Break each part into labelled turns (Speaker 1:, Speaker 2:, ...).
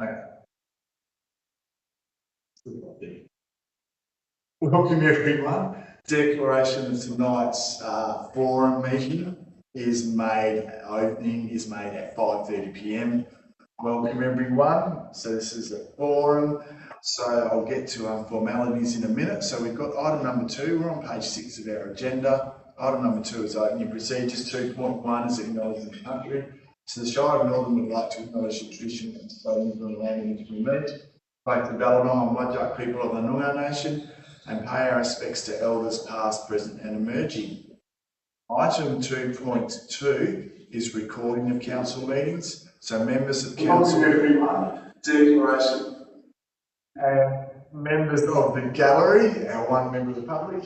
Speaker 1: Okay. Welcome everyone. Declaration of tonight's forum meeting is made at 5:30 p.m. Welcome everyone. So this is a forum. So I'll get to formalities in a minute. So we've got item number 2. We're on page 6 of our agenda. Item number 2 is opening procedures. 2.1 is acknowledging the country. So the Shire of Northern would like to acknowledge the tradition and custodians of the land in which we meet, both the Ballabong and Wadjuk people of the Noongar Nation, and pay our respects to elders past, present and emerging. Item 2.2 is recording of council meetings. So members of council, declaration, and members of the gallery, our one member of the public,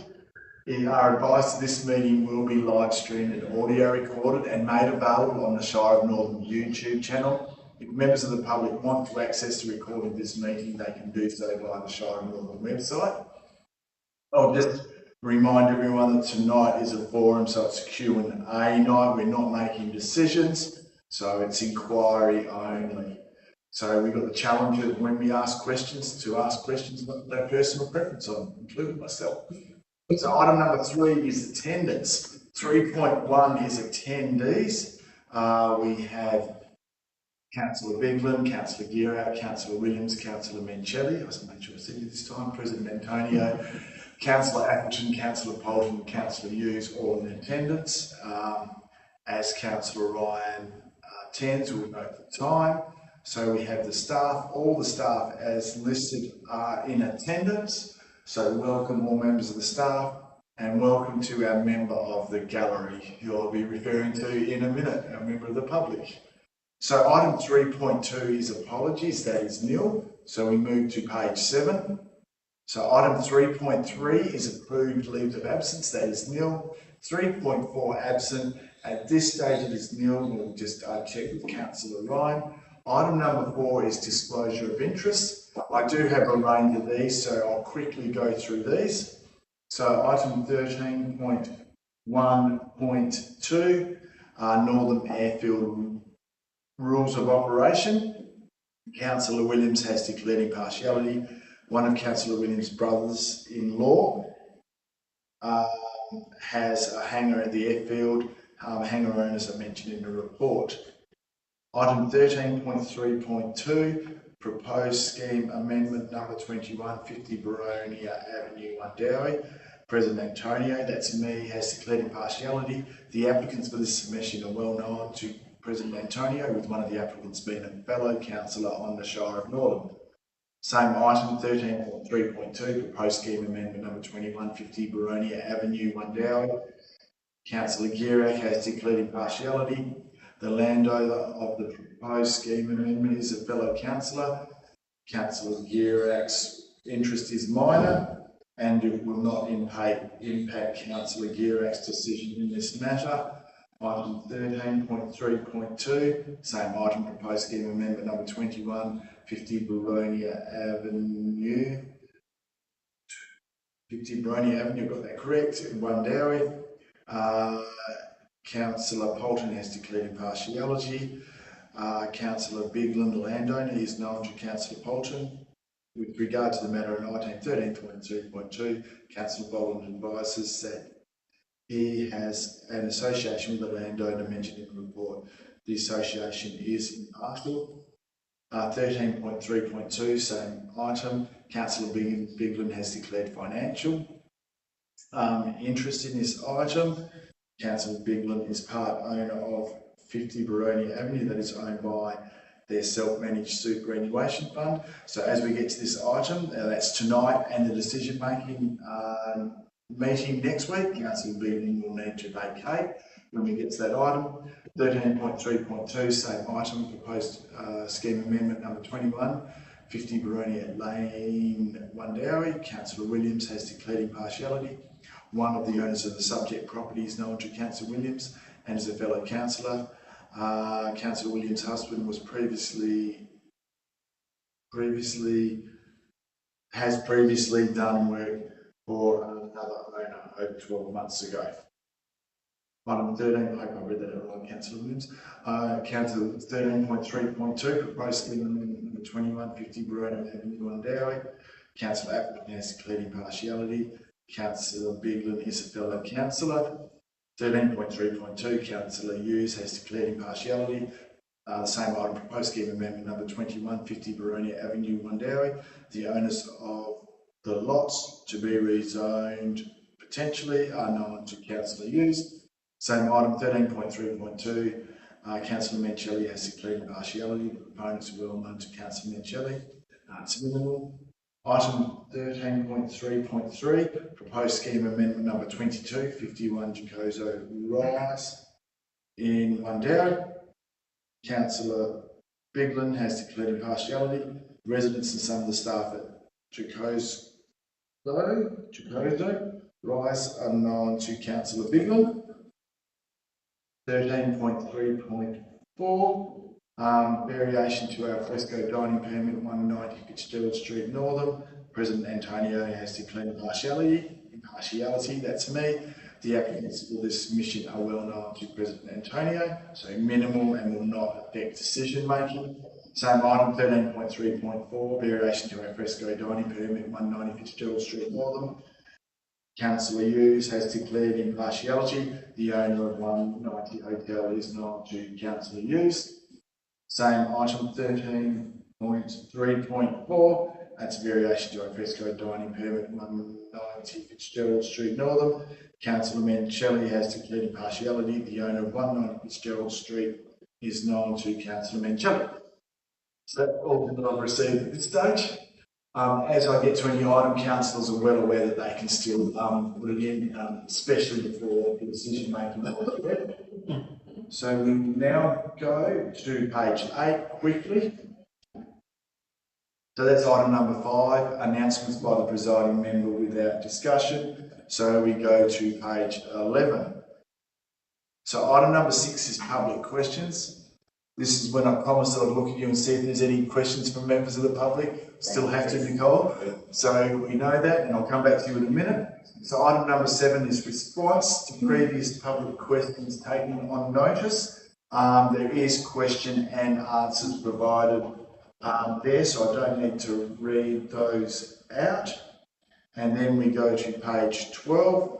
Speaker 1: are advised that this meeting will be live streamed and audio recorded and made available on the Shire of Northern YouTube channel. If members of the public want to access the recording of this meeting, they can do so via the Shire of Northern website. I'll just remind everyone that tonight is a forum, so it's a Q&A night. We're not making decisions, so it's inquiry only. So we've got the challenge of when we ask questions, to ask questions with no personal preference on, including myself. So item number 3 is attendance. 3.1 is attendees. We have Councillor Bigland, Councillor Gearout, Councillor Williams, Councillor Mencelli, I must make sure I said it this time, President Antonio, Councillor Appleton, Councillor Polton, Councillor Hughes, all in attendance. As Councillor Ryan attends, we'll note the time. So we have the staff, all the staff as listed are in attendance. So welcome all members of the staff and welcome to our member of the gallery, who I'll be referring to in a minute, our member of the public. So item 3.2 is apologies, that is nil. So we move to page 7. So item 3.3 is approved leave of absence, that is nil. 3.4 absent, at this stage it is nil, we'll just check with Councillor Ryan. Item number 4 is disclosure of interest. I do have a range of these, so I'll quickly go through these. So item 13.1.2, Northern Airfield rules of operation. Councillor Williams has declared impartiality. One of Councillor Williams' brothers-in-law has a hangar at the airfield. Hangar owners are mentioned in the report. Item 13.3.2, proposed scheme amendment number 21, 50 Baronia Avenue, Wundowie. President Antonio, that's me, has declared impartiality. The applicants for this submission are well known to President Antonio, with one of the applicants being a fellow councillor on the Shire of Northern. Same item, 13.3.2, proposed scheme amendment number 21, 50 Baronia Avenue, Wundowie. Councillor Gearout has declared impartiality. The landowner of the proposed scheme amendment is a fellow councillor. Councillor Gearout's interest is minor and it will not impact Councillor Gearout's decision in this matter. Item 13.3.2, same item, proposed scheme amendment number 21, 50 Baronia Avenue. 50 Baronia Avenue, got that correct, in Wundowie. Councillor Polton has declared impartiality. Councillor Bigland, the landowner, is known to Councillor Polton. With regard to the matter in item 13.3.2, Councillor Bolton advises that he has an association with the landowner mentioned in the report. The association is impartial. 13.3.2, same item. Councillor Bigland has declared financial interest in this item. Councillor Bigland is part owner of 50 Baronia Avenue, that is owned by their self-managed superannuation fund. So as we get to this item, that's tonight and the decision-making meeting next week, Councillor Bigland will need to vacate when we get to that item. 13.3.2, same item, proposed scheme amendment number 21, 50 Baronia Lane, Wundowie. Councillor Williams has declared impartiality. One of the owners of the subject property is known to Councillor Williams and is a fellow councillor. Councillor Williams' husband was previously done work for another owner over 12 months ago. Item 13, I hope I read that out right, Councillor Williams. Councillor 13.3.2, proposed scheme amendment number 2150 Baronia Avenue, Undowie. Councillor Appleton has declared impartiality. Councillor Biglan is a fellow councillor. 13.3.2, Councillor Hughes has declared impartiality. The same item, proposed scheme amendment number 2150 Baronia Avenue, Undowie. The owners of the lots to be rezoned potentially are known to Councillor Hughes. Same item, 13.3.2, Councillor Mencelli has declared impartiality. The proponents are well known to Councillor Mencelli. It's minimal. Item 13.3.3, proposed scheme amendment number 2251 Jacozo Rise in Undowie. Councillor Biglan has declared impartiality. Residents and some of the staff at Jacozo Rise are known to Councillor Biglan. 13.3.4, variation to our fresco dining permit 190 Fitzgerald Street Northern. President Antonio has declared impartiality, that's me. The applicants for this submission are well known to President Antonio, so minimal and will not affect decision making. Same item, 13.3.4, variation to our fresco dining permit 190 Fitzgerald Street Northern. Councillor Hughes has declared impartiality. The owner of 190 Hotel is known to Councillor Hughes. Same item, 13.3.4. That's a variation to our fresco dining permit 190 Fitzgerald Street Northern. Councillor Mencelli has declared impartiality. The owner of 190 Fitzgerald Street is known to Councillor Mencelli. So that's all that I've received at this stage. As I get to any item, councillors are well aware that they can still put it in, especially before the decision making. So we now go to page 8 quickly. So that's item number 5, announcements by the presiding member without discussion. So we go to page 11. So item number 6 is public questions. This is when I promised that I'd look at you and see if there's any questions from members of the public. Still have to, Nicole. So we know that, and I'll come back to you in a minute. So item number 7 is response to previous public questions taken on notice. There is question and answers provided there, so I don't need to read those out. And then we go to page 12.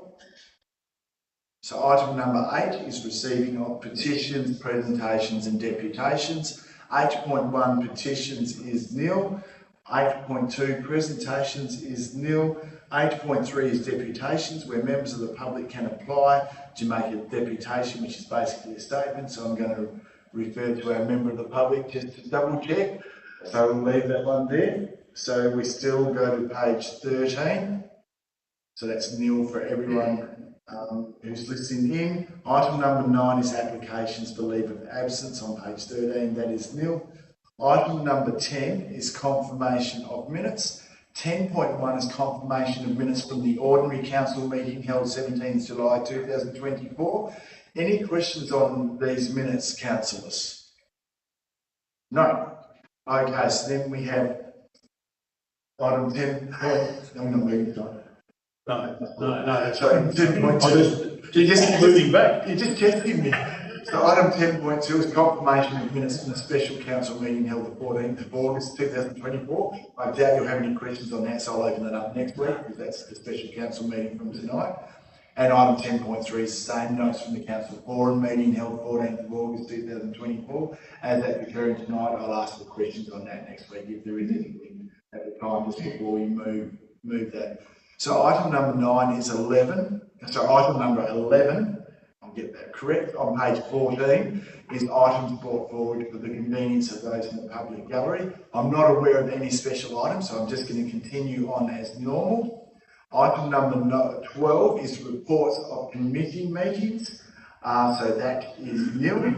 Speaker 1: So item number 8 is receiving of petitions, presentations and deputations. 8.1 petitions is nil. 8.2 presentations is nil. 8.3 is deputations, where members of the public can apply to make a deputation, which is basically a statement. So I'm going to refer to our member of the public just to double check. So we'll leave that one there. So we still go to page 13. So that's nil for everyone who's listening in. Item number 9 is applications for leave of absence on page 13. That is nil. Item number 10 is confirmation of minutes. 10.1 is confirmation of minutes from the ordinary council meeting held 17th July 2024. Any questions on these minutes, councillors? No. Okay, so then we have item 10. I'm not moving on. No, sorry, 10.2. You're just moving back. You're just testing me. So item 10.2 is confirmation of minutes from the special council meeting held the 14th of August 2024. I doubt you'll have any questions on that, so I'll open it up next week because that's the special council meeting from tonight. And item 10.3 is the same, notes from the council forum meeting held 14th of August 2024. As that's occurring tonight, I'll ask for questions on that next week if there is anything at the time just before we move that. So item number 9 is 11. So item number 11, I'll get that correct, on page 14 is items brought forward for the convenience of those in the public gallery. I'm not aware of any special items, so I'm just going to continue on as normal. Item number 12 is reports of committee meetings, so that is nil.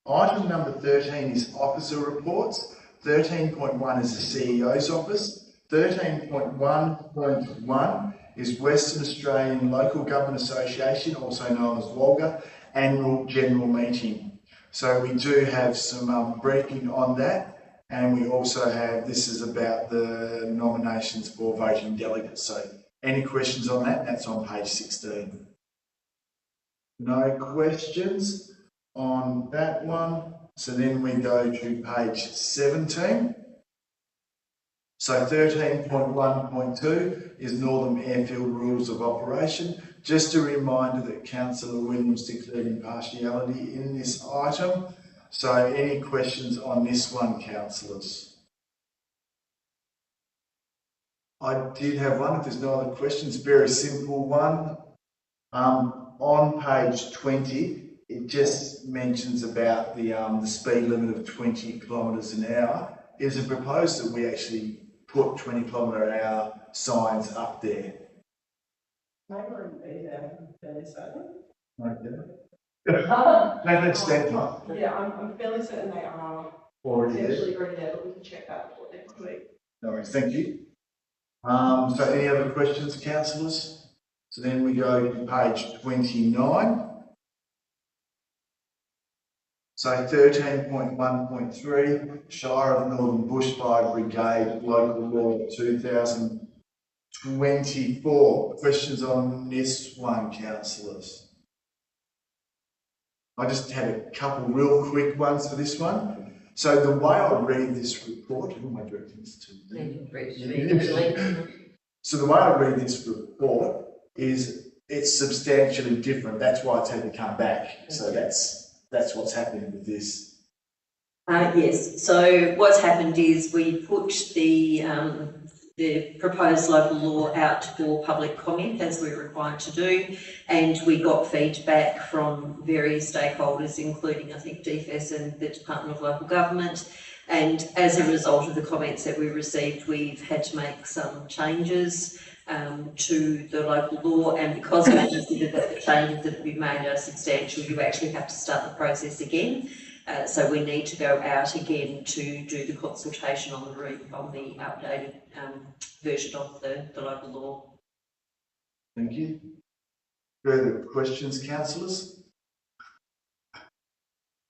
Speaker 1: Item number 13 is officer reports. 13.1 is the CEO's office. 13.1.1 is Western Australian Local Government Association, also known as WOLGA, annual general meeting. So we do have some briefing on that, and we also have, this is about the nominations for voting delegates. So any questions on that? That's on page 16. No questions on that one. So then we go to page 17. So 13.1.2 is Northern Airfield Rules of Operation. Just a reminder that Councillor Williams declared impartiality in this item. So any questions on this one, councillors? I did have one, if there's no other questions, very simple one. On page 20, it just mentions about the speed limit of 20 kilometres an hour. Is it proposed that we actually put 20 kilometre an hour signs up there?
Speaker 2: They wouldn't be there, I'm fairly certain.
Speaker 1: Okay. No, that's that.
Speaker 2: Yeah, I'm fairly certain they are
Speaker 1: Already there.
Speaker 2: actually already there, but we can check that before next week.
Speaker 1: No worries, thank you. So any other questions, councillors? So then we go to page 29. So 13.1.3, Shire of Northern Bushfire Brigade, Local Law 2024. Questions on this one, councillors? I just had a couple real quick ones for this one. So the way I read this report, who am I directing this to? So the way I read this report is it's substantially different. That's why it's had to come back. So that's what's happening with this.
Speaker 3: Yes. So what's happened is we put the proposed local law out for public comment, as we're required to do, and we got feedback from various stakeholders, including I think DFS and the Department of Local Government. And as a result of the comments that we received, we've had to make some changes to the local law, and because we consider that the changes that have been made are substantial, you actually have to start the process again. So we need to go out again to do the consultation on the updated version of the local law.
Speaker 1: Thank you. Further questions, councillors?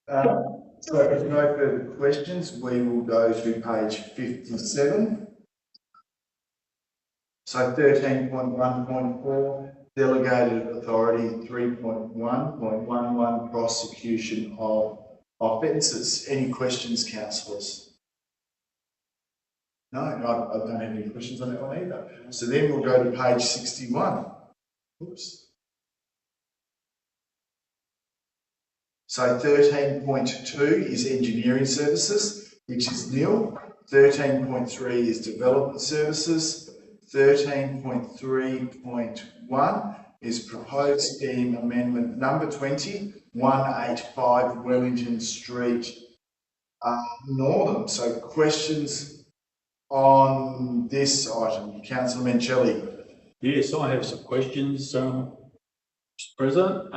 Speaker 1: So if no further questions, we will go to page 57. So 13.1.4, Delegated Authority 3.1.11, Prosecution of Offences. Any questions, councillors? No, I don't have any questions on that one either. So then we'll go to page 61. Oops. So 13.2 is Engineering Services, which is nil. 13.3 is Development Services. 13.3.1 is Proposed Scheme Amendment number 20, 185 Wellington Street, Northern. So questions on this item, Councillor Mencelli?
Speaker 4: Yes, I have some questions, Mr. President.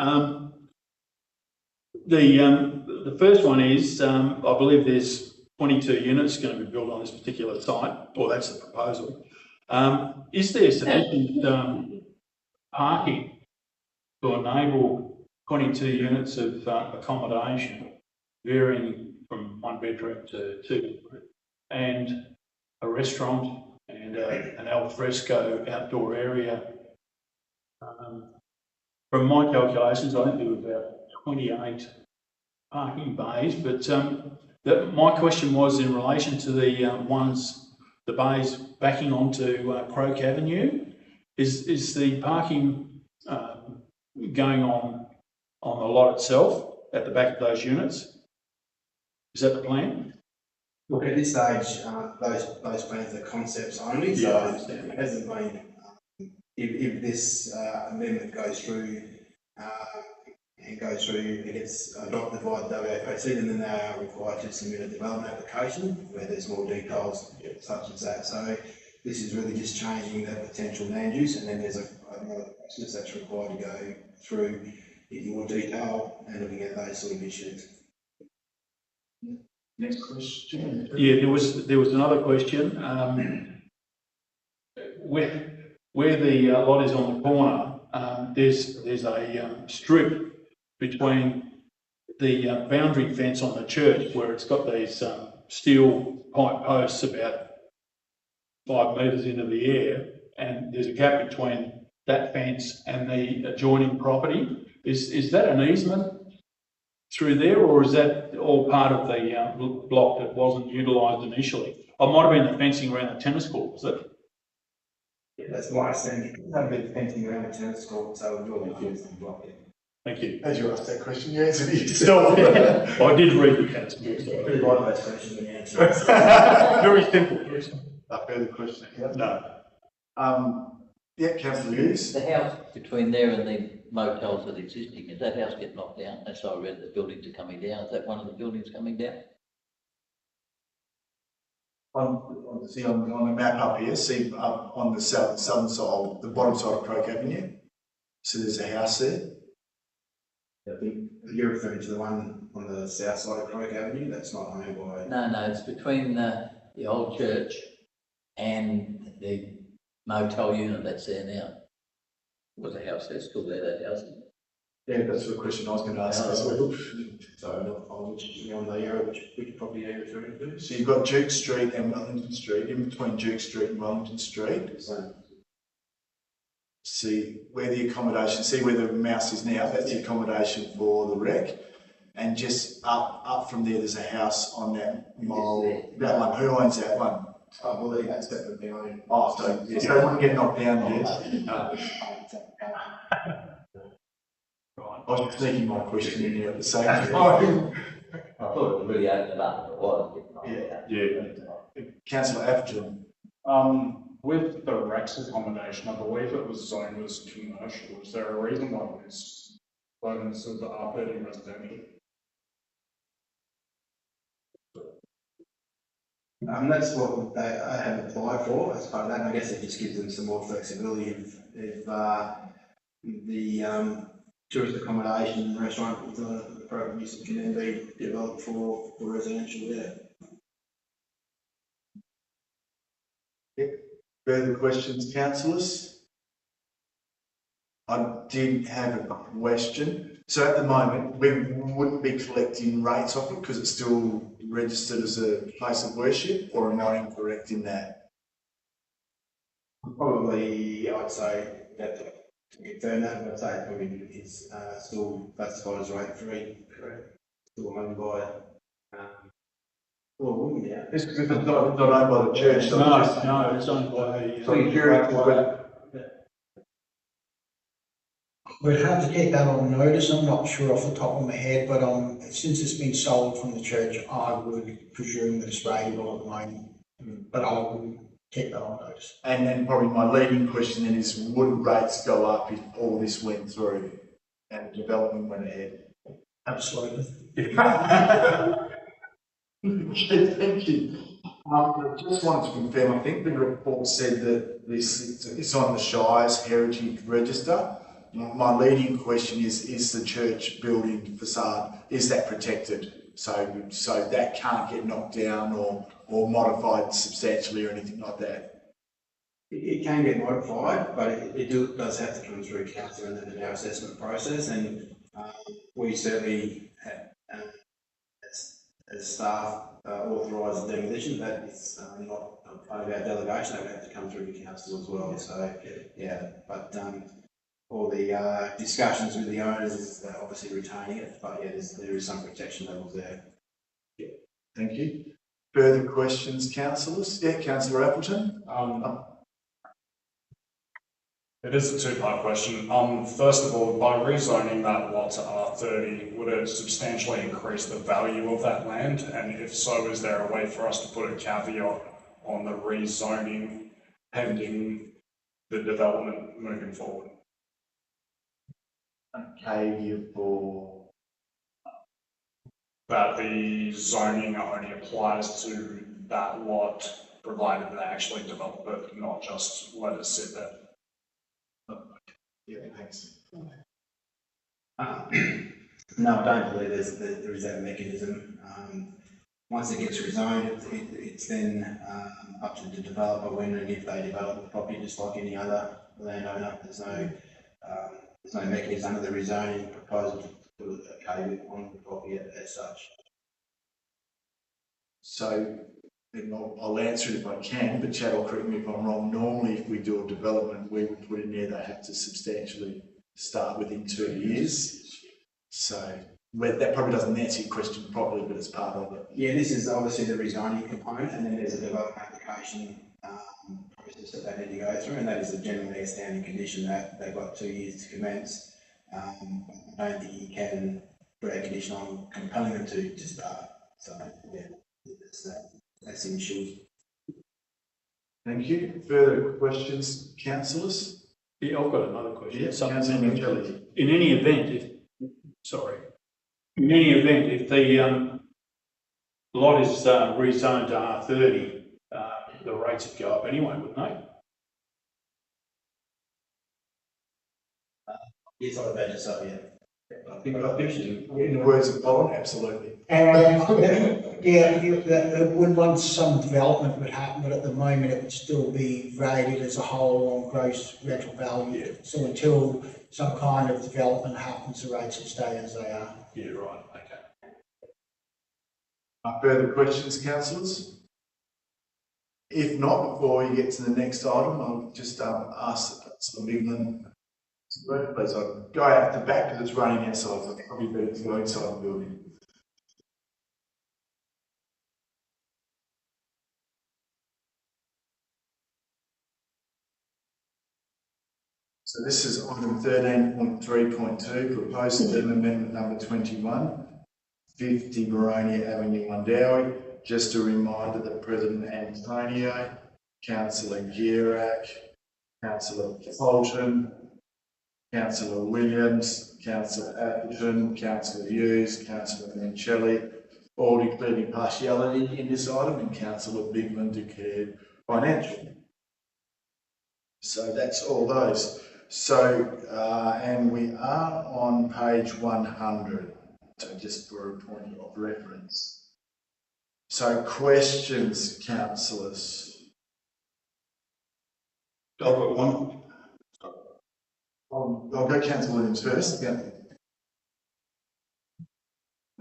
Speaker 4: The first one is, I believe there's 22 units going to be built on this particular site, or that's the proposal. Is there sufficient parking to enable 22 units of accommodation, varying from 1 bedroom to 2 bedroom, and a restaurant and an al fresco outdoor area? From my calculations, I think there were about 28 parking bays, but my question was in relation to the bays backing onto Croke Avenue. Is the parking going on the lot itself at the back of those units? Is that the plan?
Speaker 5: Look, at this stage, those plans are concepts only, so it hasn't been. If this amendment goes through and it gets adopted by the WAPC, then they are required to submit a development application where there's more details such as that. So this is really just changing the potential land use, and then there's another process that's required to go through in more detail and looking at those sort of issues.
Speaker 1: Next question.
Speaker 4: Yeah, there was another question. Where the lot is on the corner, there's a strip between the boundary fence on the church, where it's got these steel pipe posts about 5 metres into the air, and there's a gap between that fence and the adjoining property. Is that an easement through there, or is that all part of the block that wasn't utilised initially? I might have been the fencing around the tennis court, was it?
Speaker 5: Yeah, that's my understanding. That'd be fencing around the tennis court, so we'll be fencing block it.
Speaker 4: Thank you.
Speaker 1: As you asked that question, you answered it yourself.
Speaker 4: I did read the tennis court.
Speaker 5: Pretty
Speaker 4: so-
Speaker 5: right those questions when you answer.
Speaker 4: Very simple question.
Speaker 1: A further question? Yeah.
Speaker 4: No.
Speaker 1: Yeah, councillor Hughes.
Speaker 6: The house between there and the motels that are existing, is that house get knocked down? That's how I read the buildings are coming down. Is that one of the buildings coming down?
Speaker 1: See on the map up here, see up on the southern side, the bottom side of Croke Avenue. So there's a house there.
Speaker 5: I think you're referring to the one on the south side of Croke Avenue, that's not owned by.
Speaker 6: No, it's between the old church and the motel unit that's there now. Was a house there, still there, that house?
Speaker 1: Yeah, that's the question I was going to ask as well.
Speaker 5: So I'll which on the area, which property are you referring to?
Speaker 1: So you've got Duke Street and Wellington Street, in between Duke Street and Wellington Street.
Speaker 5: So,
Speaker 1: See where the accommodation, see where the mouse is now, that's the accommodation for the rec. And just up from there, there's a house on that mile, that one, who owns that one?
Speaker 5: I believe that's definitely owned.
Speaker 1: Oh, so they wouldn't get knocked down, yes? I was just thinking my question in there at the same time.
Speaker 6: I thought it was really opened it up, it was.
Speaker 1: Yeah. Councillor Atherton.
Speaker 7: With the Rex accommodation, I believe it was zoned as commercial. Is there a reason why it was zoned as the R30 residential?
Speaker 5: That's what they have applied for as part of that, and I guess it just gives them some more flexibility if the tourist accommodation and restaurant with the appropriate use can then be developed for residential there.
Speaker 1: Further questions, councillors? I did have a question. So at the moment, we wouldn't be collecting rates off it because it's still registered as a place of worship, or am I incorrect in that?
Speaker 5: Probably, I'd say that to confirm that, I'd say it probably is still classified as rate free, correct? Still owned by, well, wouldn't it?
Speaker 1: It's because it's not owned by the church. so it's just-
Speaker 4: No, it's owned by the.
Speaker 1: So you're curious whether-
Speaker 8: We'd have to take that on notice, I'm not sure off the top of my head, but since it's been sold from the church, I would presume that it's valuable at the moment. But I will take that on notice.
Speaker 1: And then probably my leading question then is, would rates go up if all this went through and the development went ahead?
Speaker 8: Absolutely.
Speaker 1: Okay, thank you. I just wanted to confirm, I think the report said that it's on the Shire's Heritage Register. My leading question is the church building facade, is that protected? So that can't get knocked down or modified substantially or anything like that?
Speaker 5: It can get modified, but it does have to come through council and then our assessment process, and we certainly as staff authorise the demolition. That is not part of our delegation, that would have to come through the council as well, so yeah, but all the discussions with the owners is obviously retaining it, but yeah, there is some protection levels there.
Speaker 1: Thank you. Further questions, councillors? Yeah, councillor Appleton?
Speaker 7: It is a two-part question. First of all, by rezoning that lot to R30, would it substantially increase the value of that land? And if so, is there a way for us to put a caveat on the rezoning pending the development moving forward?
Speaker 1: Okay, for
Speaker 7: That the zoning only applies to that lot, provided they actually develop it, not just let it sit there.
Speaker 1: yeah, thanks.
Speaker 5: No, I don't believe there is that mechanism. Once it gets rezoned, it's then up to the developer when and if they develop the property, just like any other landowner. There's no mechanism under the rezoning proposal to put a caveat on the property as such.
Speaker 1: So, and I'll answer it if I can, but Chad will correct me if I'm wrong. Normally, if we do a development, we would put in there they have to substantially start within 2 years. So that probably doesn't answer your question properly, but it's part of it.
Speaker 5: Yeah, this is obviously the rezoning component, and then there's a development application process that they need to go through, and that is a generally a standing condition that they've got 2 years to commence. I don't think you can put a condition on compelling them to start. So yeah, that's the issue.
Speaker 1: Thank you. Further questions, councillors?
Speaker 4: Yeah, I've got another question.
Speaker 1: Yes,
Speaker 4: Something
Speaker 1: councillor
Speaker 4: in-
Speaker 1: Kelly.
Speaker 4: In any event, if the lot is rezoned to R30, the rates would go up anyway, wouldn't they?
Speaker 5: Yes, I imagine so, yeah.
Speaker 1: I think in the words of Colin, absolutely.
Speaker 8: Once some development would happen, but at the moment it would still be rated as a whole on gross rental value.
Speaker 1: Yeah.
Speaker 8: So until some kind of development happens, the rates will stay as they are.
Speaker 4: Yeah, right, okay.
Speaker 1: Further questions, councillors? If not, before we get to the next item, I'll just ask Councillor Miglan. Please, I'll go out the back because it's raining outside, so it's probably better to go inside the building. So this is item 13.3.2, proposed amendment number 21, 50 Baronia Avenue, Mundawi. Just a reminder that President Antonio, Councillor Gierak, Councillor Fulton, Councillor Williams, Councillor Atherton, Councillor Hughes, Councillor Mancelli, all declared impartiality in this item, and Councillor Bigman declared financial. So that's all those. So, and we are on page 100, so just for a point of reference. So questions, councillors?
Speaker 4: I've got one.
Speaker 1: I'll go Councillor Williams first. Yeah.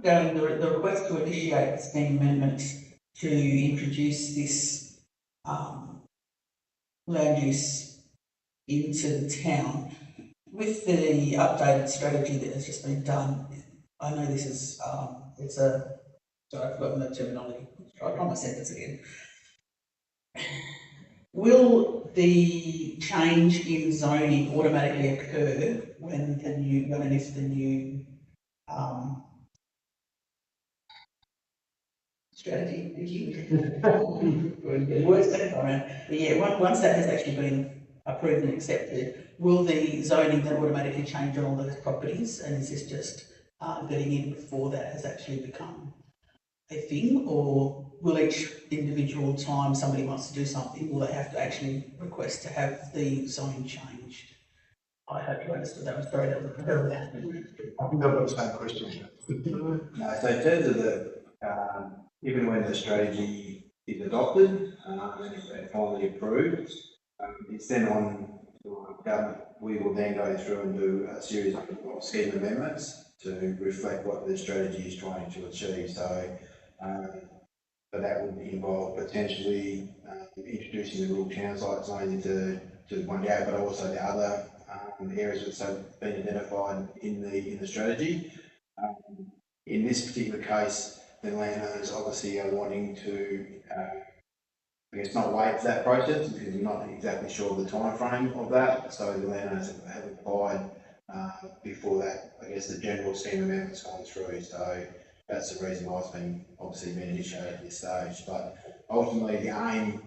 Speaker 2: The request to initiate the scheme amendment to introduce this land use into the town. With the updated strategy that has just been done, I know this is, it's a, sorry, I've forgotten the terminology. I'll try my sentence again. Will the change in zoning automatically occur when the new, when and if the new strategy, words don't come around. But yeah, once that has actually been approved and accepted, will the zoning then automatically change on all those properties? And is this just getting in before that has actually become a thing, or will each individual time somebody wants to do something, will they have to actually request to have the zoning changed? I hope you understood that. I'm sorry, that was very
Speaker 1: I think I've got the same question.
Speaker 5: No, so in terms of the, even when the strategy is adopted, and if finally approved, it's then on government. We will then go through and do a series of scheme amendments to reflect what the strategy is trying to achieve. So, but that would involve potentially introducing the rural town site zoning to one day, but also the other areas that have been identified in the strategy. In this particular case, the landowners obviously are wanting to, I guess, not wait for that process because we're not exactly sure of the time frame of that. So the landowners have applied before that, I guess, the general scheme amendment's gone through. So that's the reason why it's been obviously been initiated at this stage. But ultimately, the aim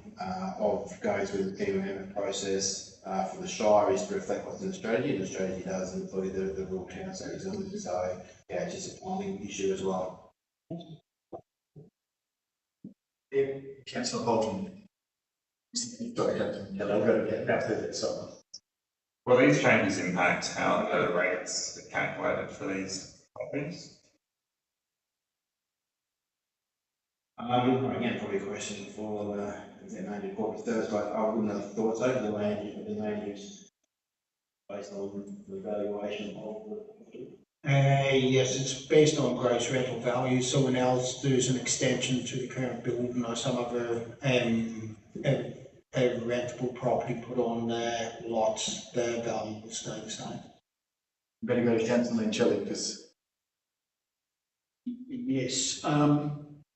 Speaker 5: of going through the scheme amendment process for the Shire is to reflect what's in the strategy. The strategy does include the rural town zoning. So yeah, it's just a timing issue as well.
Speaker 1: Councillor Bolton. Sorry, Captain. Yeah, I've got to get back to that. Sorry.
Speaker 9: Will these changes impact how the rates are calculated for these properties?
Speaker 5: Again, probably a question for the Land Corporate Service, but I wouldn't have thought so. The land use based on the valuation of the.
Speaker 8: Yes, it's based on gross rental value. Someone else does an extension to the current building or some other a rentable property put on their lots, their value will stay the same.
Speaker 1: Better go to Councillor Mancelli because
Speaker 4: Yes,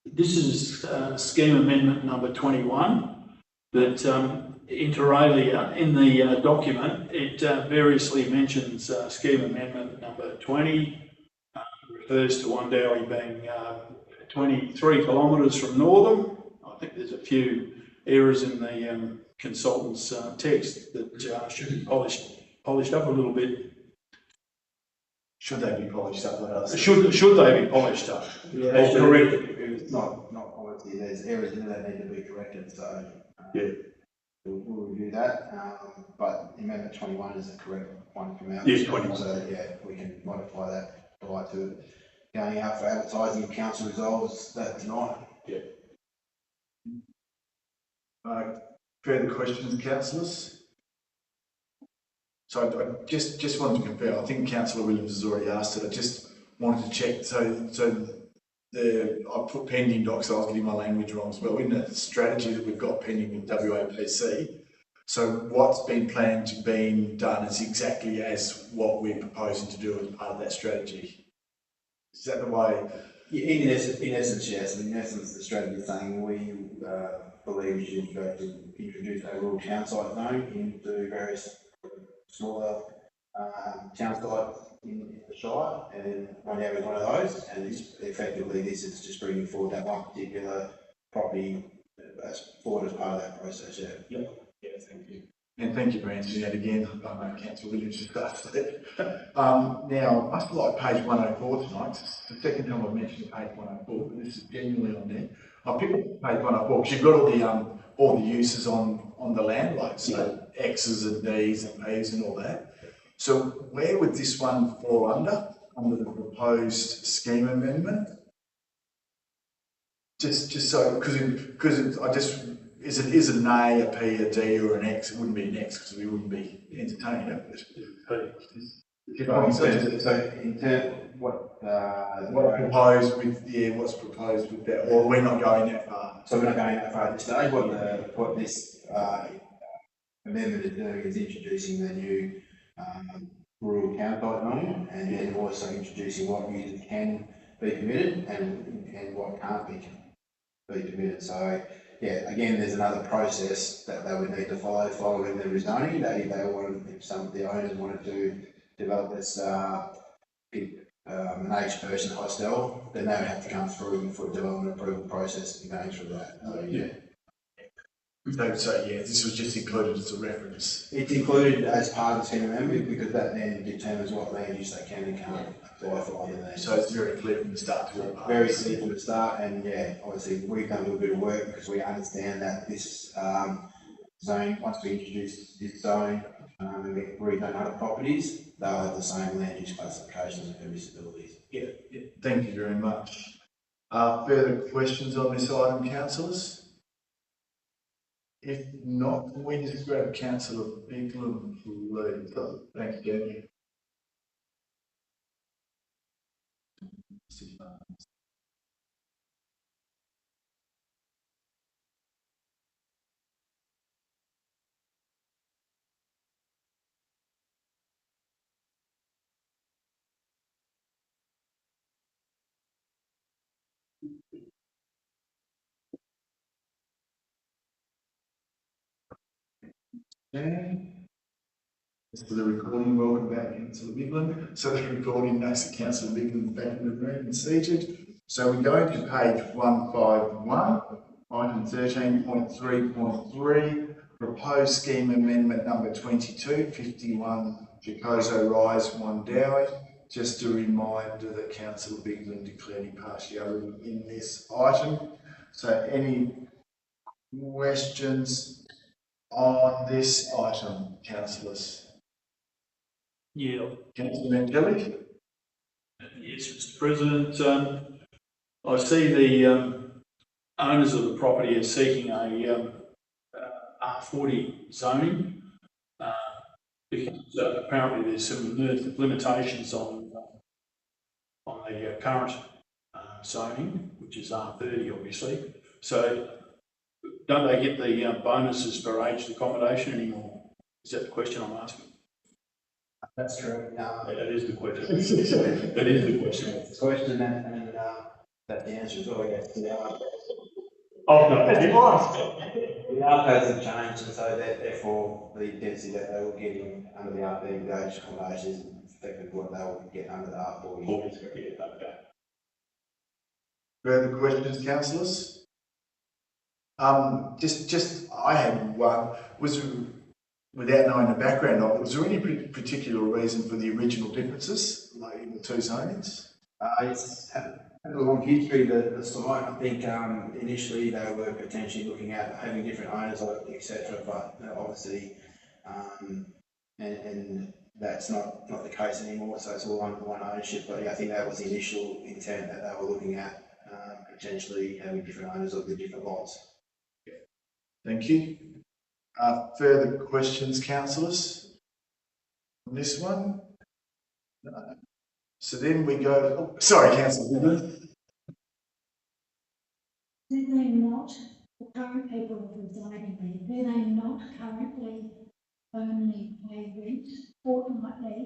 Speaker 4: this is scheme amendment number 21 that inter alia in the document, it variously mentions scheme amendment number 20, refers to Wundowie being 23 kilometres from Northam. I think there's a few errors in the consultant's text that should be polished up a little bit.
Speaker 1: Should they be polished up?
Speaker 4: Should they be polished up?
Speaker 5: Yeah,
Speaker 4: Or corrected?
Speaker 5: It's not quality, there's errors in there that need to be corrected, so.
Speaker 4: Yeah.
Speaker 5: We'll review that, but amendment 21 is the correct one from our.
Speaker 4: Yes, 21.
Speaker 5: So, yeah, we can modify that, apply to it. Going out for advertising, council resolves that tonight.
Speaker 1: Further questions, councillors? So I just wanted to confirm, I think Councillor Williams has already asked it, I just wanted to check, I put pending docs, so I was getting my language wrong as well, in the strategy that we've got pending with WAPC. So what's been planned to be done is exactly as what we're proposing to do as part of that strategy. Is that the way?
Speaker 5: Yeah, in essence, yes. In essence, the strategy is saying we believe we should go to introduce a rural town site zone into various smaller town sites in the Shire, and Wundowie is one of those. And effectively, this is just bringing forward that one particular property forward as part of that process. Yeah.
Speaker 1: Yeah, thank you. And thank you for answering that again. I know Councillor Williams just asked that. Now, I must like page 104 tonight. It's the second time I've mentioned page 104, but this is genuinely on there. I picked up page 104 because you've got all the uses on the land, like so X's and D's and P's and all that. So where would this one fall under the proposed scheme amendment? Just so because I just. Is it an A, a P, a D, or an X? It wouldn't be an X because we wouldn't be entertaining it.
Speaker 5: So in terms what
Speaker 1: proposed what's proposed with that, or we're not going that far.
Speaker 5: So we're not going that far at this stage. What this amendment is doing is introducing the new rural town site zone, and then also introducing what uses can be permitted and what can't be permitted. So. Yeah, again, there's another process that they would need to follow following the rezoning. If some of the owners wanted to develop this an aged person hostel, then they would have to come through for a development approval process and going through that.
Speaker 1: So this was just included as a reference.
Speaker 5: It's included as part of the scheme amendment because that then determines what land use they can and can't apply for under there.
Speaker 1: So it's very clear from the start to all
Speaker 5: very clear from the start, and yeah, obviously we've done a little bit of work because we understand that this zone, once we introduce this zone and we rezone other properties, they'll have the same land use classifications and permissibilities.
Speaker 1: Yeah, thank you very much. Further questions on this item, councillors? If not, can we just grab Councillor Bigland, please? Thank you. Okay. For the recording, welcome back, Councillor Bigland. So the recording notes that Councillor Bigland is back in the room and seated. So we're going to page 151, item 13.3.3, proposed scheme amendment number 22, 51 Jacozo Rise, Wundowie. Just a reminder that Councillor Bigland declared impartiality in this item. So any questions on this item, councillors?
Speaker 4: Yeah.
Speaker 1: Councillor Mantelli?
Speaker 4: Yes, Mr. President. I see the owners of the property are seeking a R40 zoning because apparently there's some limitations on the current zoning, which is R30 obviously. So don't they get the bonuses for aged accommodation anymore? Is that the question I'm asking?
Speaker 5: That's true.
Speaker 4: That is the question. That is the question.
Speaker 5: It's a question, and That the answer is all yes. The
Speaker 7: Okay.
Speaker 5: RPAs have changed, and so therefore the density that they were getting under the RP gauge accommodation is effectively what they will get under the R40.
Speaker 1: Further questions, councillors? I had one, without knowing the background of it, was there any particular reason for the original differences, like in the two zonings?
Speaker 5: It's had a long history, the site. I think initially they were potentially looking at having different owners of it, etc. But obviously, and that's not the case anymore. So it's all under one ownership. But yeah, I think that was the initial intent that they were looking at, potentially having different owners of the different lots.
Speaker 1: Thank you. Further questions, councillors? On this one? No. So then we go, oh, sorry, councillor Goodman.
Speaker 10: Do they not, the current people residing there, do they not currently only pay rent fortnightly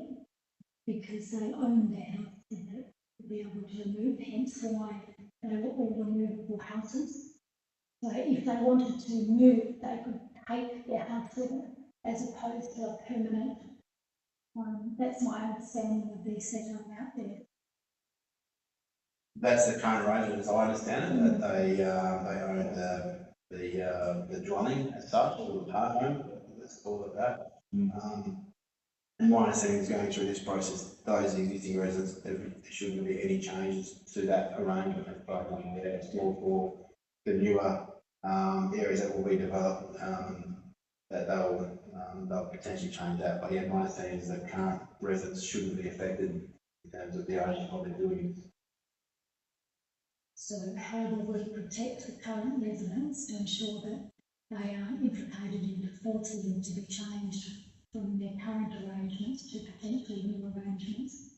Speaker 10: because they own their house in it to be able to move, hence why they were all removable houses? So if they wanted to move, they could take their house with it as opposed to a permanent one. That's my understanding of the setup out there.
Speaker 5: That's the current arrangement, as I understand it. That they own the dwelling as such, or the part home. Let's call it that. And my understanding is going through this process, those existing residents, there shouldn't be any changes to that arrangement. But it's more for the newer areas that will be developed, that they'll potentially change that. But yeah, my understanding is that current residents shouldn't be affected in terms of the ownership of their buildings.
Speaker 10: So how do we protect the current residents to ensure that they aren't implicated into forcing them to be changed from their current arrangements to potentially new arrangements?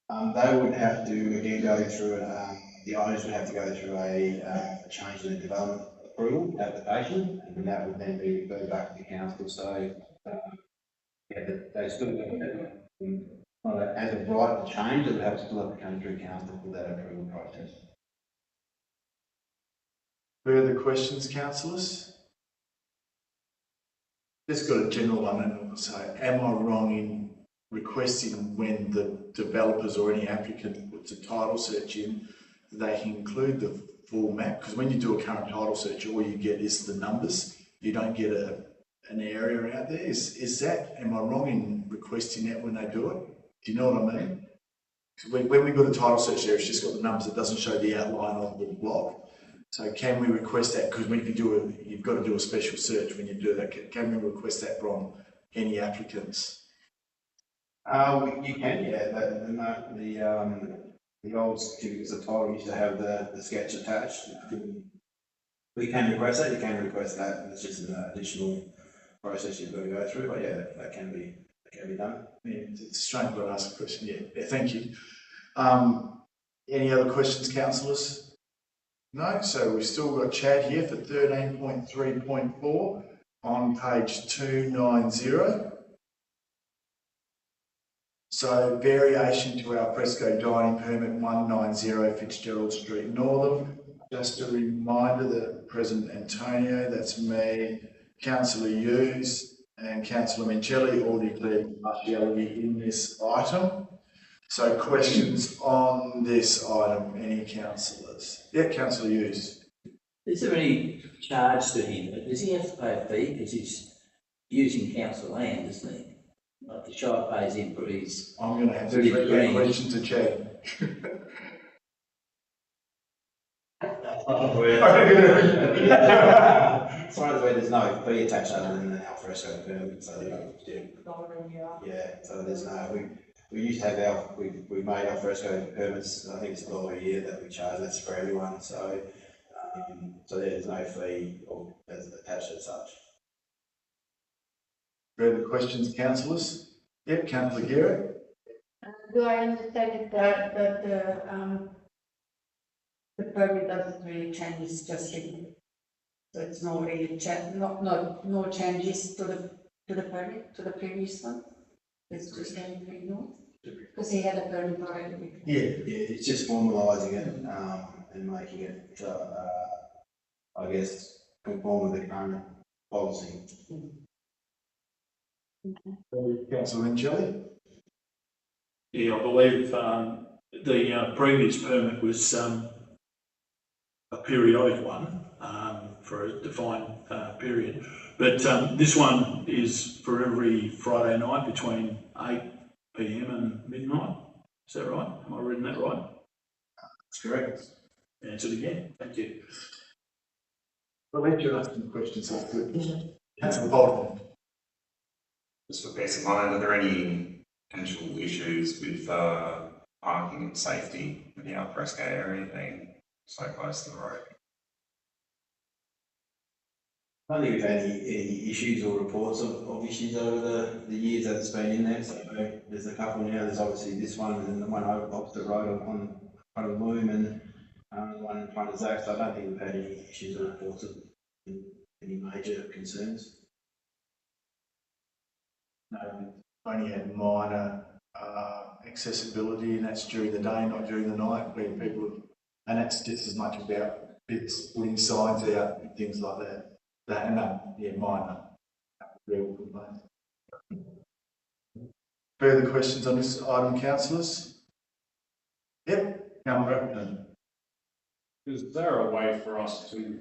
Speaker 5: They would have to again go through the owners would have to go through a change in the development approval application, and that would then be referred back to the council. So yeah, they still as a right to change, it would have to still have to come through council for that approval process.
Speaker 1: Further questions, councillors? Just got a general one, and also, am I wrong in requesting when the developers or any applicant puts a title search in, they can include the full map? Because when you do a current title search, all you get is the numbers. You don't get an area out there. Is that, am I wrong in requesting that when they do it? Do you know what I mean? When we got a title search there, it's just got the numbers. It doesn't show the outline of the block. So can we request that? Because when you do it, you've got to do a special search when you do that. Can we request that from any applicants?
Speaker 5: You can, yeah. The old certificates of title used to have the sketch attached. We can request that. You can request that, and it's just an additional process you've got to go through. But yeah, that can be done.
Speaker 1: Yeah, it's strange to ask a question. Yeah, thank you. Any other questions, councillors? No, so we've still got Chad here for 13.3.4 on page 290. So variation to our fresco dining permit 190 Fitzgerald Street, Northam. Just a reminder that President Antonio, that's me, Councillor Hughes and Councillor Mincelli all declared partiality in this item. So questions on this item, any councillors? Yeah, Councillor Hughes.
Speaker 6: Is there any charge to him? Does he have to pay a fee because he's using council land, isn't he? Like the Shire pays him for his.
Speaker 1: I'm going to have to direct that question to Chad.
Speaker 5: As far as there's no fee attached other than the alfresco permit, so so there's no. We used to have we made alfresco permits. I think it's $1 a year that we charge. That's for everyone. So there's no fee or as attached as such.
Speaker 1: Further questions, councillors? Yep, Councillor Garrett.
Speaker 11: Do I understand it that the permit doesn't really change, it's just in, so it's not really no changes to the permit, to the previous one? It's just anything new? Because he had a burn road.
Speaker 5: Yeah, it's just formalising it, and making it, I guess, conform with the current policy.
Speaker 1: Councillor Minchilli?
Speaker 4: Yeah, I believe, the previous permit was, a periodic one, for a defined, period. But, this one is for every Friday night between 8 PM and midnight. Is that right? Am I reading that right?
Speaker 5: That's correct.
Speaker 4: Answered again. Thank you.
Speaker 1: I'll let you ask some questions, so good. Councillor Bolton?
Speaker 9: Just for peace of mind, are there any potential issues with parking and safety in the alfresco area being so close to the road?
Speaker 5: I don't think we've had any issues or reports of issues over the years that it's been in there. So there's a couple now. There's obviously this one and the one over opposite road on front of Loom and the one in front of Zach. So I don't think we've had any issues or reports of any major concerns.
Speaker 1: No, only had minor accessibility, and that's during the day, not during the night, where people, and that's just as much about bits, putting signs out and things like that. Minor. Real complaint. Further questions on this item, councillors? Yep, Councillor Appleton.
Speaker 7: Is there a way for us to,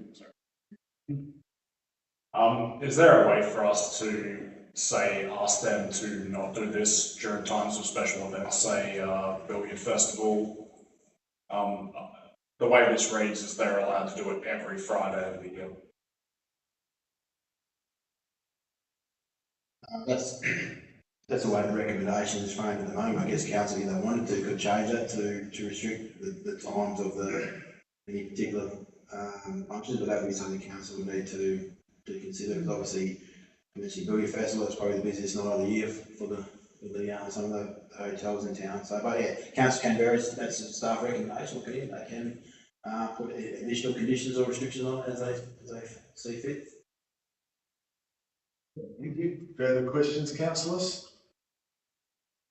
Speaker 7: is there a way for us to say, ask them to not do this during times of special events, say, Billiard Festival? The way this reads is they're allowed to do it every Friday of the year.
Speaker 5: That's the way the recommendation is framed at the moment. I guess council, if they wanted to, could change that to restrict the times of any particular functions, but that would be something council would need to consider, because obviously, mentioning Billiard Festival, it's probably the busiest night of the year for some of the hotels in town. So, but yeah, council can vary, that's a staff recommendation, look at it, they can put additional conditions or restrictions on it as they see fit.
Speaker 1: Thank you. Further questions, councillors?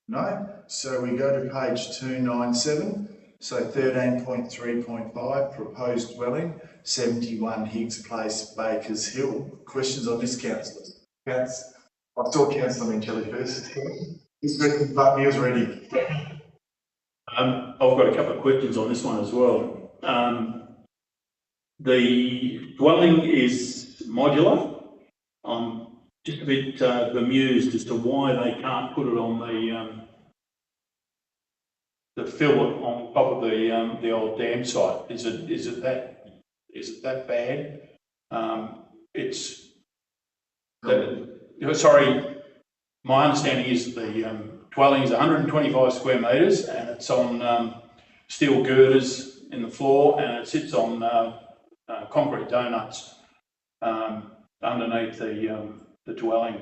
Speaker 1: No? So we go to page 297. So 13.3.5, proposed dwelling, 71 Higgs Place, Bakers Hill. Questions on this, councillors? I saw Councillor Minchilli first. He's ready, but he was ready.
Speaker 4: I've got a couple of questions on this one as well. The dwelling is modular. I'm just a bit bemused as to why they can't put it on the fillet on top of the old dam site. Is it that bad? Sorry, my understanding is the dwelling is 125 square metres and it's on steel girders in the floor, and it sits on concrete donuts underneath the dwelling.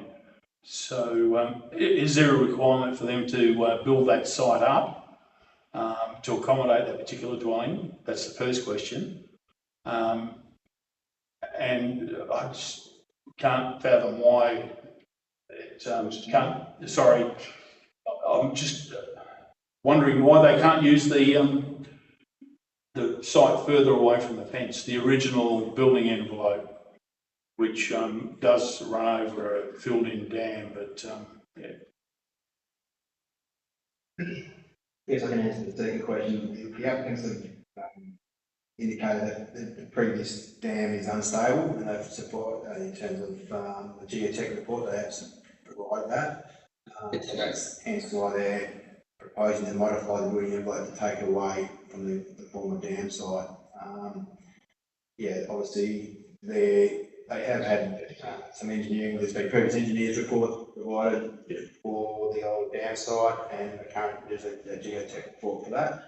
Speaker 4: So is there a requirement for them to build that site up to accommodate that particular dwelling? That's the first question. And I just can't fathom why it sorry, I'm just wondering why they can't use the site further away from the fence, the original building envelope, which does run over a filled-in dam, but yeah.
Speaker 5: Yes, I can answer the second question. The applicants have indicated that the previous dam is unstable, and they've supplied, in terms of the geotech report, they have to provide that. So that's hence why they're proposing to modify the building envelope to take it away from the former dam site. Yeah, obviously they have had some engineering. There's been previous engineers report provided for the old dam site, and there's a geotech report for that.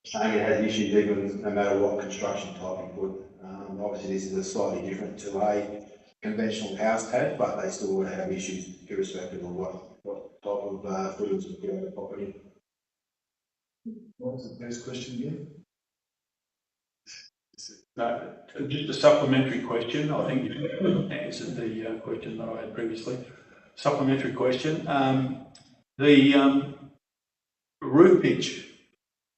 Speaker 5: Saying it has issues even no matter what construction type you put. Obviously this is a slightly different to a conventional house pad, but they still would have issues irrespective of what type of fluids we put on the property.
Speaker 1: What was the first question again?
Speaker 4: No, just a supplementary question. I think you answered the question that I had previously. Supplementary question. The roof pitch,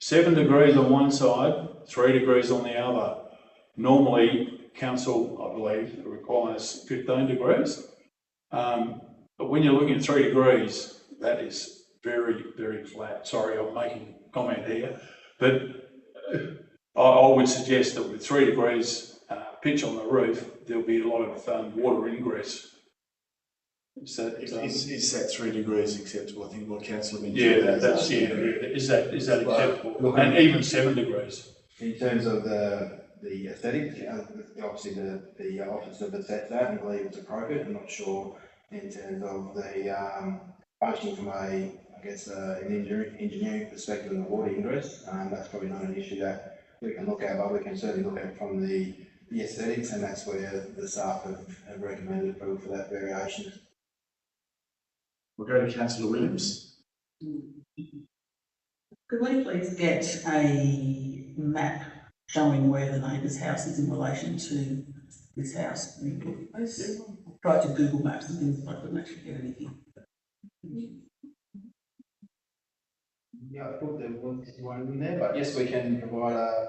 Speaker 4: 7 degrees on one side, 3 degrees on the other. Normally, council, I believe, requires 15 degrees. But when you're looking at 3 degrees, that is very, very flat. Sorry, I'm making a comment here, but I would suggest that with 3 degrees pitch on the roof, there'll be a lot of water ingress. Is that,
Speaker 1: Is that 3 degrees acceptable? I think what councillor mentioned.
Speaker 4: yeah, that's, yeah, is that acceptable? And even 7 degrees.
Speaker 5: In terms of the aesthetic, obviously the office have assessed that and believe it's appropriate. I'm not sure in terms of the functioning from an engineering perspective and the water ingress. That's probably not an issue that we can look at, but we can certainly look at from the aesthetics, and that's where the staff have recommended approval for that variation.
Speaker 1: We'll go to councillor Williams.
Speaker 2: Could we please get a map showing where the neighbour's house is in relation to this house? I tried to Google Maps and things, but I couldn't actually get anything.
Speaker 5: Yeah, I thought there was one in there, but yes, we can provide a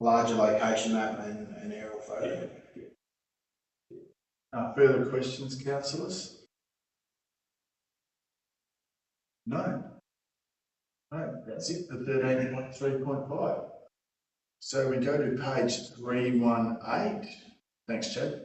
Speaker 5: larger location map and an aerial photo.
Speaker 1: Further questions, councillors? No. No, that's it for 13.3.5. So we go to page 318. Thanks, Chad.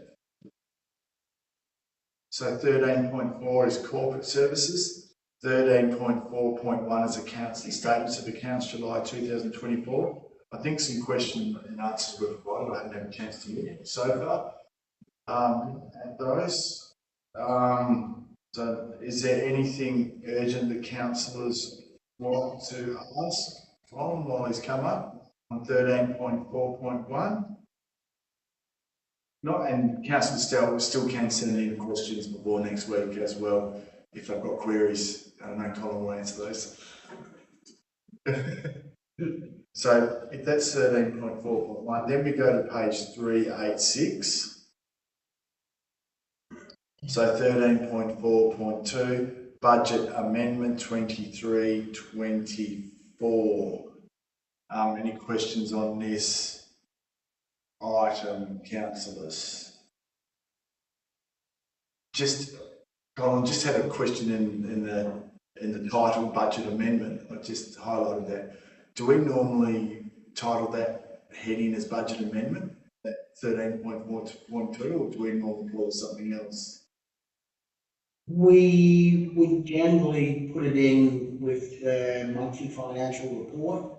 Speaker 1: So 13.4 is corporate services. 13.4.1 is accounts and statements of accounts, July 2024. I think some question and answers were provided. I haven't had a chance to look so far at those. So is there anything urgent that councillors want to ask from while he's come up on 13.4.1? Not, and councillors still can send in questions before next week as well if they've got queries. I know Colin will answer those. So if that's 13.4.1, then we go to page 386. So 13.4.2, budget amendment 23-24. Any questions on this item, councillors? Colin just had a question in the title, budget amendment. I just highlighted that. Do we normally title that heading as budget amendment, that 13.4.2, or do we normally call it something else?
Speaker 8: We would generally put it in with the monthly financial report,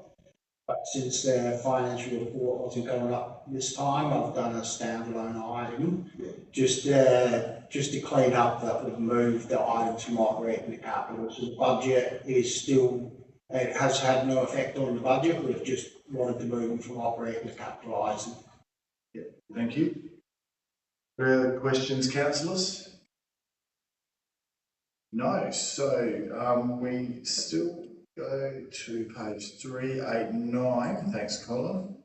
Speaker 8: but since the financial report wasn't going up this time, I've done a standalone item. Just to clean up that we've moved the items from operating to capital. So the budget is still, it has had no effect on the budget. We've just wanted to move them from operating to capitalising.
Speaker 1: Yeah, thank you. Further questions, councillors? No, so we still go to page 389. Thanks, Colin.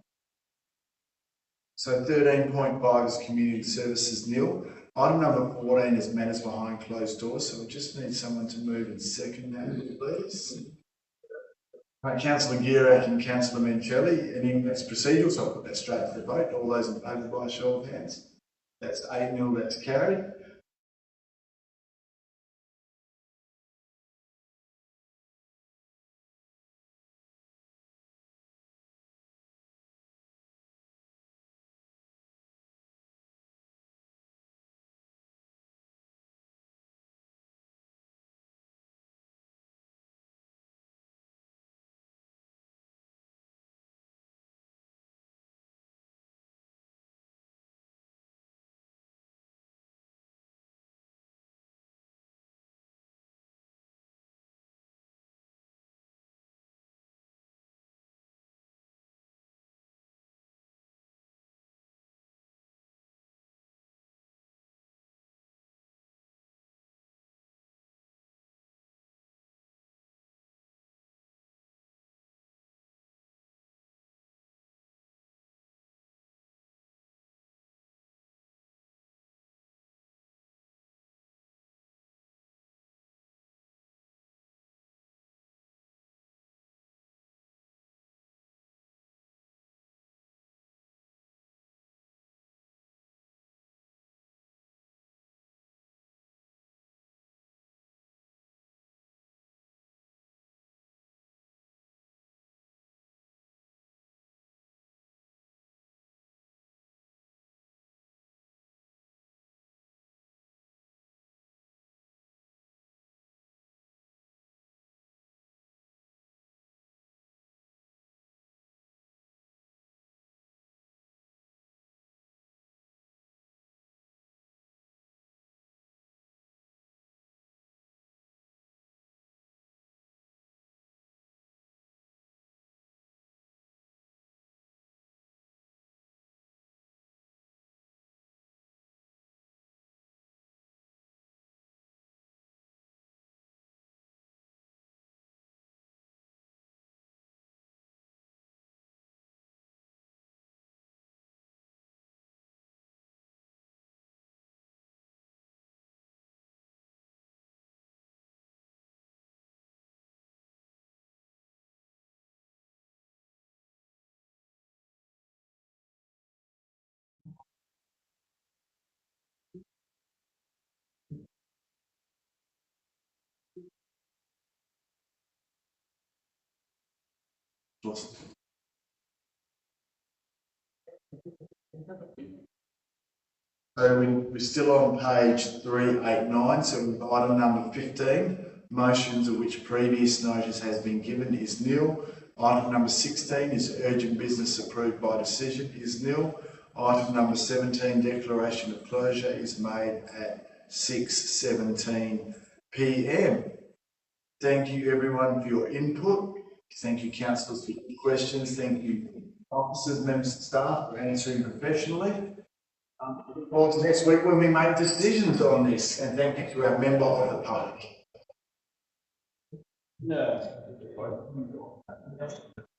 Speaker 1: So 13.5 is community services nil. Item number 14 is matters behind closed doors. So we just need someone to move and second that, please. Right, Councillor Gierak and Councillor Mencelli. Any that's procedural, so I'll put that straight to the vote. All those in favour by a show of hands. That's 8-0, that's carried. So we're still on page 389, so with item number 15, motions of which previous notice has been given is nil. Item number 16 is urgent business approved by decision is nil. Item number 17, declaration of closure is made at 6:17 p.m. Thank you everyone for your input. Thank you councillors for your questions. Thank you officers, members of staff for answering professionally. Look forward to next week when we make decisions on this, and thank you to our member of the public.
Speaker 4: No.